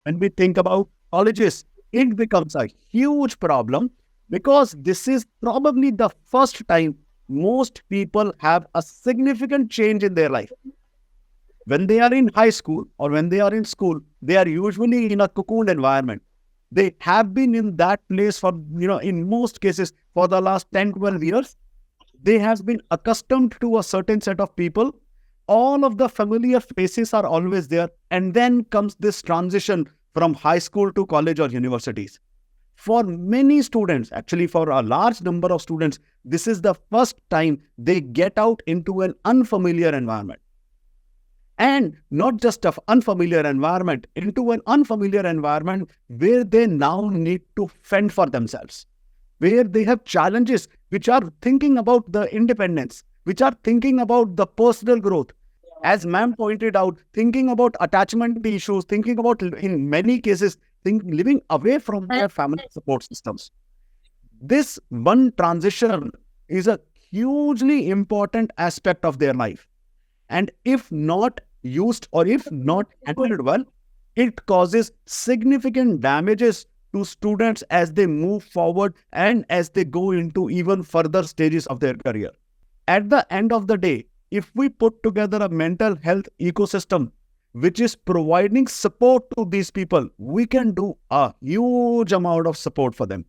When we think about colleges, it becomes a huge problem because this is probably the first time most people have a significant change in their life. When they are in high school or when they are in school, they are usually in a cocooned environment. They have been in that place for, in most cases for the last 10, 12 years. They have been accustomed to a certain set of people. All of the familiar faces are always there. And then comes this transition from high school to college or universities. For many students, actually for a large number of students, this is the first time they get out into an unfamiliar environment. And not just an unfamiliar environment, into an unfamiliar environment where they now need to fend for themselves, where they have challenges which are thinking about the independence, which are thinking about the personal growth. As ma'am pointed out, thinking about attachment issues, thinking about, in many cases, living away from their family support systems. This one transition is a hugely important aspect of their life. And if not used or if not handled well, it causes significant damages to students as they move forward and as they go into even further stages of their career. At the end of the day, if we put together a mental health ecosystem which is providing support to these people, we can do a huge amount of support for them.